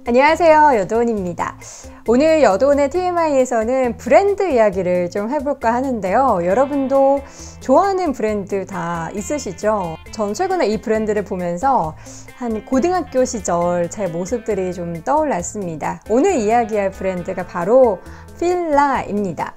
안녕하세요, 여도은입니다. 오늘 여도은의 TMI에서는 브랜드 이야기를 좀 해볼까 하는데요. 여러분도 좋아하는 브랜드 다 있으시죠? 전 최근에 이 브랜드를 보면서 한 고등학교 시절 제 모습들이 좀 떠올랐습니다. 오늘 이야기할 브랜드가 바로 필라입니다.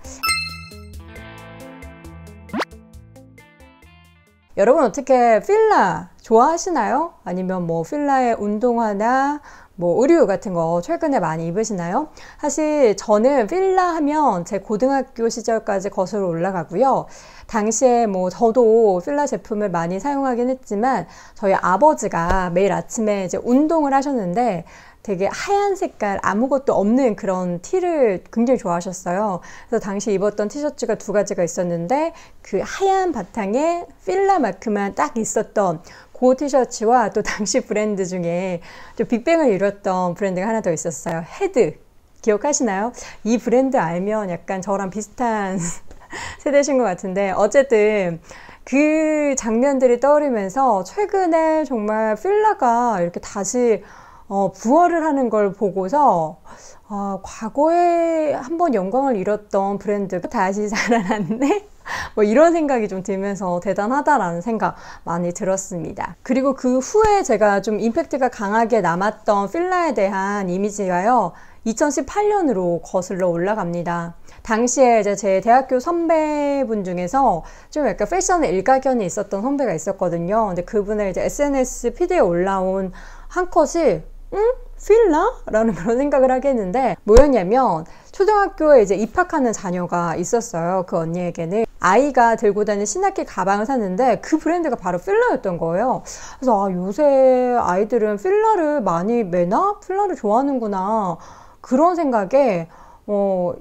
여러분 어떻게 필라 좋아하시나요? 아니면 뭐 필라의 운동화나 뭐 의류 같은 거 최근에 많이 입으시나요? 사실 저는 필라 하면 제 고등학교 시절까지 거슬러 올라가고요. 당시에 뭐 저도 필라 제품을 많이 사용하긴 했지만 저희 아버지가 매일 아침에 이제 운동을 하셨는데 되게 하얀 색깔 아무것도 없는 그런 티를 굉장히 좋아하셨어요. 그래서 당시 입었던 티셔츠가 두 가지가 있었는데 그 하얀 바탕에 필라 마크만 딱 있었던 그 티셔츠와 또 당시 브랜드 중에 좀 빅뱅을 이뤘던 브랜드가 하나 더 있었어요. 헤드 기억하시나요? 이 브랜드 알면 약간 저랑 비슷한 세대신 것 같은데 어쨌든 그 장면들이 떠오르면서 최근에 정말 필라가 이렇게 다시 부활을 하는 걸 보고서 과거에 한번 영광을 잃었던 브랜드가 다시 살아났네? 뭐 이런 생각이 좀 들면서 대단하다라는 생각 많이 들었습니다. 그리고 그 후에 제가 좀 임팩트가 강하게 남았던 필라에 대한 이미지가요, 2018년으로 거슬러 올라갑니다. 당시에 이제 제 대학교 선배분 중에서 좀 약간 패션에 일가견이 있었던 선배가 있었거든요. 근데 그분의 이제 SNS 피드에 올라온 한 컷이 필라? 라는 그런 생각을 하게 했는데 뭐였냐면 초등학교에 이제 입학하는 자녀가 있었어요. 그 언니에게는 아이가 들고 다니는 신학기 가방을 샀는데 그 브랜드가 바로 필라였던 거예요. 그래서 요새 아이들은 필라를 많이 매나? 필라를 좋아하는구나 그런 생각에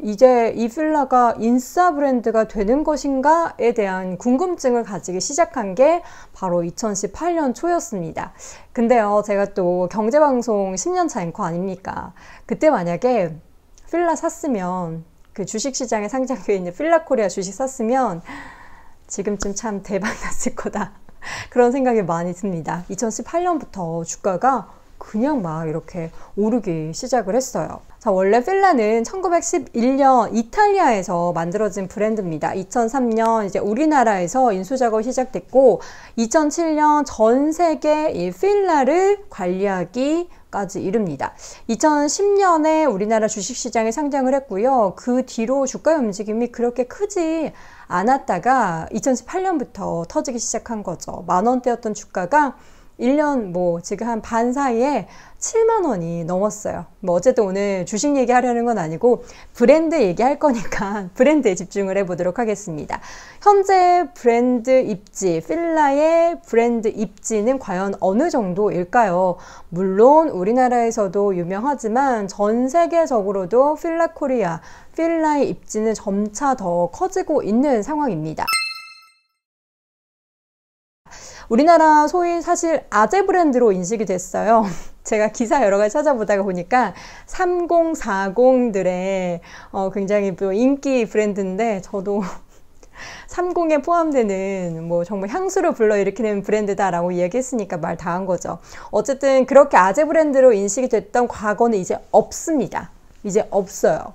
이제 이 필라가 인싸 브랜드가 되는 것인가에 대한 궁금증을 가지기 시작한 게 바로 2018년 초였습니다. 근데요, 제가 또 경제방송 10년차 앵커 아닙니까? 그때 만약에 필라 샀으면, 그 주식시장에 상장되어 있는 필라코리아 주식 샀으면 지금쯤 참 대박 났을 거다. 그런 생각이 많이 듭니다. 2018년부터 주가가 그냥 막 이렇게 오르기 시작을 했어요. 자, 원래 필라는 1911년 이탈리아에서 만들어진 브랜드입니다. 2003년 이제 우리나라에서 인수 작업이 시작됐고 2007년 전 세계 이 필라를 관리하기까지 이릅니다. 2010년에 우리나라 주식시장에 상장을 했고요. 그 뒤로 주가의 움직임이 그렇게 크지 않았다가 2018년부터 터지기 시작한 거죠. 만원대였던 주가가 1년 뭐 지금 한 반 사이에 7만 원이 넘었어요. 뭐 어쨌든 오늘 주식 얘기하려는 건 아니고 브랜드 얘기할 거니까 브랜드에 집중을 해보도록 하겠습니다. 현재 브랜드 입지, 필라의 브랜드 입지는 과연 어느 정도일까요? 물론 우리나라에서도 유명하지만 전 세계적으로도 필라코리아, 필라의 입지는 점차 더 커지고 있는 상황입니다. 우리나라 소위 사실 아재 브랜드로 인식이 됐어요. 제가 기사 여러 가지 찾아보다가 보니까 3040들의 굉장히 또 인기 브랜드인데 저도 30에 포함되는 뭐 정말 향수를 불러일으키는 브랜드다라고 이야기했으니까 말 다 한 거죠. 어쨌든 그렇게 아재 브랜드로 인식이 됐던 과거는 이제 없습니다. 이제 없어요.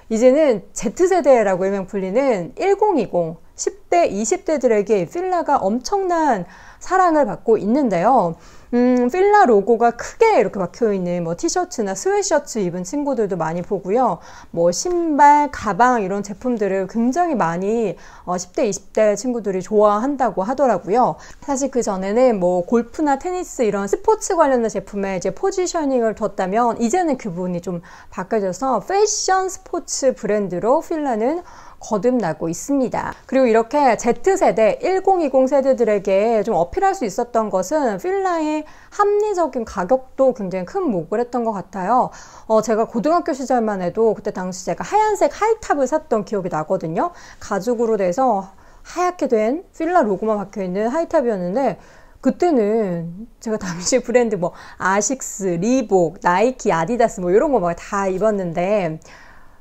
이제는 Z세대라고 일명 불리는 1020, 10대, 20대들에게 필라가 엄청난 사랑을 받고 있는데요. 필라 로고가 크게 이렇게 박혀있는 뭐 티셔츠나 스웨셔츠 입은 친구들도 많이 보고요. 뭐 신발, 가방 이런 제품들을 굉장히 많이 10대, 20대 친구들이 좋아한다고 하더라고요. 사실 그 전에는 뭐 골프나 테니스 이런 스포츠 관련된 제품에 이제 포지셔닝을 뒀다면 이제는 그 부분이 좀 바뀌어져서 패션 스포츠 브랜드로 필라는 거듭나고 있습니다. 그리고 이렇게 Z세대, 1020 세대들에게 좀 어필할 수 있었던 것은 필라의 합리적인 가격도 굉장히 큰 목을 했던 것 같아요. 제가 고등학교 시절만 해도 그때 당시 제가 하얀색 하이탑을 샀던 기억이 나거든요. 가죽으로 돼서 하얗게 된 필라 로고만 박혀있는 하이탑이었는데 그때는 제가 당시 브랜드 뭐 아식스, 리복, 나이키, 아디다스 뭐 이런 거 막 다 입었는데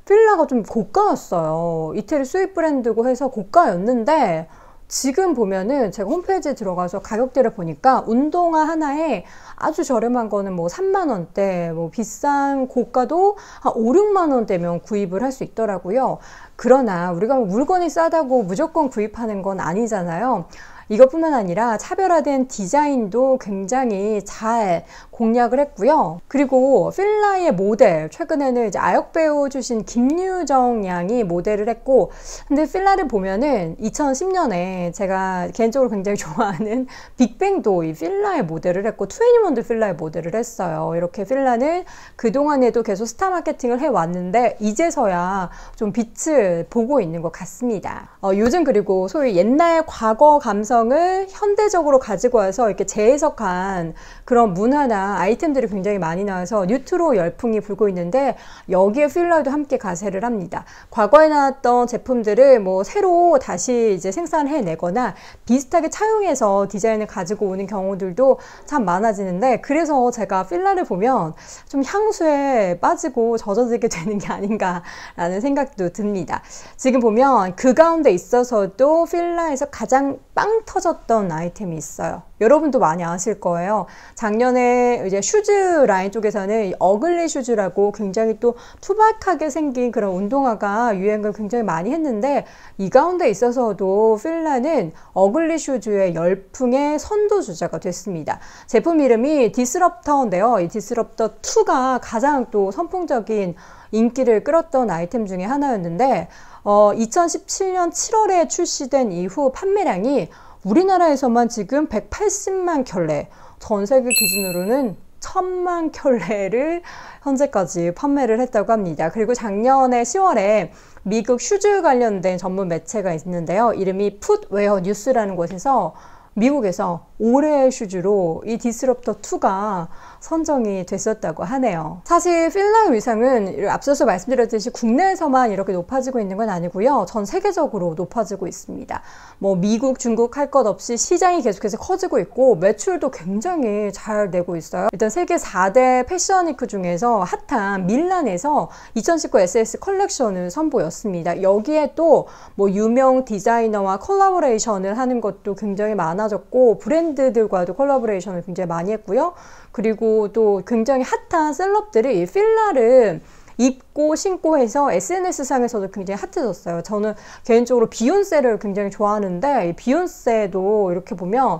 필라가 좀 고가였어요. 이태리 수입 브랜드고 해서 고가였는데 지금 보면은 제가 홈페이지에 들어가서 가격대를 보니까 운동화 하나에 아주 저렴한 거는 뭐 3만 원대, 뭐 비싼 고가도 한 5, 6만 원대면 구입을 할 수 있더라고요. 그러나 우리가 물건이 싸다고 무조건 구입하는 건 아니잖아요. 이것뿐만 아니라 차별화된 디자인도 굉장히 잘 공략을 했고요. 그리고 필라의 모델, 최근에는 이제 아역 배우 출신 김유정 양이 모델을 했고, 근데 필라를 보면은 2010년에 제가 개인적으로 굉장히 좋아하는 빅뱅도 이 필라의 모델을 했고, 2NE1도 필라의 모델을 했어요. 이렇게 필라는 그동안에도 계속 스타 마케팅을 해왔는데 이제서야 좀 빛을 보고 있는 것 같습니다. 요즘 그리고 소위 옛날 과거 감성을 현대적으로 가지고 와서 이렇게 재해석한 그런 문화나 아이템들이 굉장히 많이 나와서 뉴트로 열풍이 불고 있는데, 여기에 필라도 함께 가세를 합니다. 과거에 나왔던 제품들을 뭐 새로 다시 이제 생산해내거나 비슷하게 차용해서 디자인을 가지고 오는 경우들도 참 많아지는데, 그래서 제가 필라를 보면 좀 향수에 빠지고 젖어들게 되는 게 아닌가라는 생각도 듭니다. 지금 보면 그 가운데 있어서도 필라에서 가장 빵 터졌던 아이템이 있어요. 여러분도 많이 아실 거예요. 작년에 이제 슈즈 라인 쪽에서는 어글리 슈즈라고 굉장히 또 투박하게 생긴 그런 운동화가 유행을 굉장히 많이 했는데, 이 가운데 있어서도 필라는 어글리 슈즈의 열풍의 선도주자가 됐습니다. 제품 이름이 디스럽터인데요. 이 디스럽터 2가 가장 또 선풍적인 인기를 끌었던 아이템 중에 하나였는데, 2017년 7월에 출시된 이후 판매량이 우리나라에서만 지금 180만 켤레, 전 세계 기준으로는 1000만 켤레를 현재까지 판매를 했다고 합니다. 그리고 작년에 10월에 미국 슈즈 관련된 전문 매체가 있는데요. 이름이 풋웨어 뉴스라는 곳에서 미국에서 올해의 슈즈로 이 디스럽터 2가 선정이 됐었다고 하네요. 사실 필라의 위상은 앞서서 말씀드렸듯이 국내에서만 이렇게 높아지고 있는 건 아니고요. 전 세계적으로 높아지고 있습니다. 뭐 미국, 중국 할 것 없이 시장이 계속해서 커지고 있고 매출도 굉장히 잘 내고 있어요. 일단 세계 4대 패션 위크 중에서 핫한 밀란에서 2019 SS 컬렉션을 선보였습니다. 여기에 또 뭐 유명 디자이너와 콜라보레이션을 하는 것도 굉장히 많아졌고, 브랜드들과도 콜라보레이션을 굉장히 많이 했고요. 그리고 또 굉장히 핫한 셀럽들이 이 필라를 입고 신고 해서 SNS상에서도 굉장히 핫해졌어요. 저는 개인적으로 비욘세를 굉장히 좋아하는데, 이 비욘세도 이렇게 보면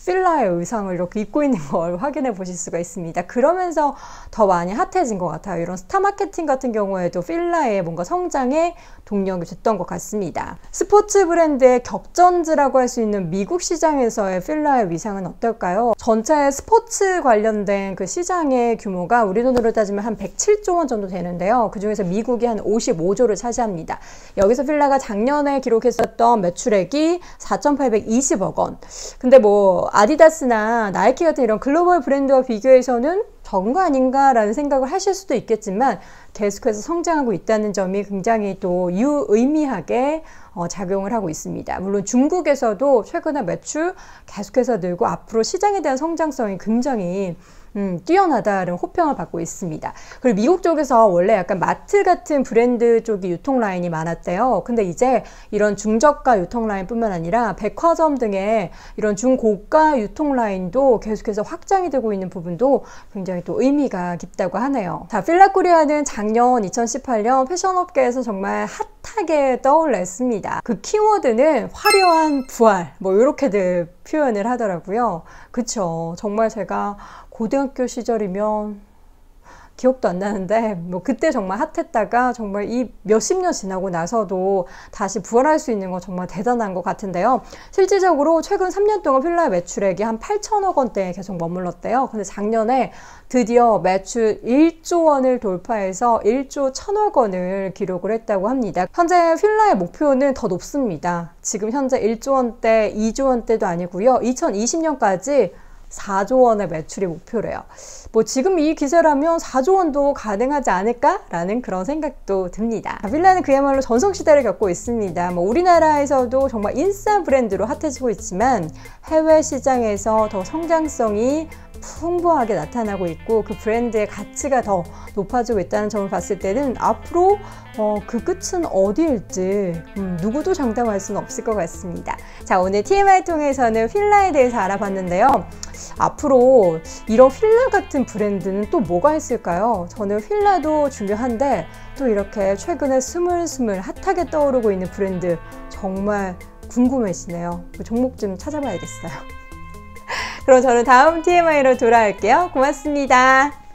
필라의 의상을 이렇게 입고 있는 걸 확인해 보실 수가 있습니다. 그러면서 더 많이 핫해진 것 같아요. 이런 스타 마케팅 같은 경우에도 필라의 뭔가 성장에 동력이 됐던 것 같습니다. 스포츠 브랜드의 격전지라고 할 수 있는 미국 시장에서의 필라의 위상은 어떨까요? 전체 스포츠 관련된 그 시장의 규모가 우리 돈으로 따지면 한 107조 원 정도 되는데요. 그 중에서 미국이 한 55조를 차지합니다. 여기서 필라가 작년에 기록했었던 매출액이 4,820억 원. 근데 뭐 아디다스나 나이키 같은 이런 글로벌 브랜드와 비교해서는 적은 거 아닌가라는 생각을 하실 수도 있겠지만, 계속해서 성장하고 있다는 점이 굉장히 또 유의미하게 작용을 하고 있습니다. 물론 중국에서도 최근에 매출 계속해서 늘고 앞으로 시장에 대한 성장성이 굉장히 뛰어나다는 호평을 받고 있습니다. 그리고 미국 쪽에서 원래 약간 마트 같은 브랜드 쪽이 유통 라인이 많았대요. 근데 이제 이런 중저가 유통 라인 뿐만 아니라 백화점 등의 이런 중고가 유통 라인도 계속해서 확장이 되고 있는 부분도 굉장히 또 의미가 깊다고 하네요. 자, 필라코리아는 작년 2018년 패션업계에서 정말 핫하게 떠올랐습니다. 그 키워드는 화려한 부활, 뭐 이렇게들 표현을 하더라고요. 그쵸. 정말 제가 고등학교 시절이면 기억도 안 나는데 뭐 그때 정말 핫했다가 정말 이 몇십 년 지나고 나서도 다시 부활할 수 있는 건 정말 대단한 것 같은데요. 실질적으로 최근 3년 동안 필라의 매출액이 한 8천억 원대에 계속 머물렀대요. 근데 작년에 드디어 매출 1조 원을 돌파해서 1조 1천억 원을 기록을 했다고 합니다. 현재 필라의 목표는 더 높습니다. 지금 현재 1조 원대, 2조 원대도 아니고요. 2020년까지 4조 원의 매출이 목표래요. 뭐 지금 이 기세라면 4조 원도 가능하지 않을까라는 그런 생각도 듭니다. 필라는 그야말로 전성시대를 겪고 있습니다. 뭐 우리나라에서도 정말 인싸 브랜드로 핫해지고 있지만 해외 시장에서 더 성장성이 풍부하게 나타나고 있고 그 브랜드의 가치가 더 높아지고 있다는 점을 봤을 때는 앞으로 그 끝은 어디일지 누구도 장담할 수는 없을 것 같습니다. 자, 오늘 TMI 통해서는 필라에 대해서 알아봤는데요. 앞으로 이런 필라 같은 브랜드는 또 뭐가 있을까요? 저는 필라도 중요한데 또 이렇게 최근에 스물스물 핫하게 떠오르고 있는 브랜드 정말 궁금해지네요. 그 종목 좀 찾아봐야겠어요. 그럼 저는 다음 TMI로 돌아올게요. 고맙습니다.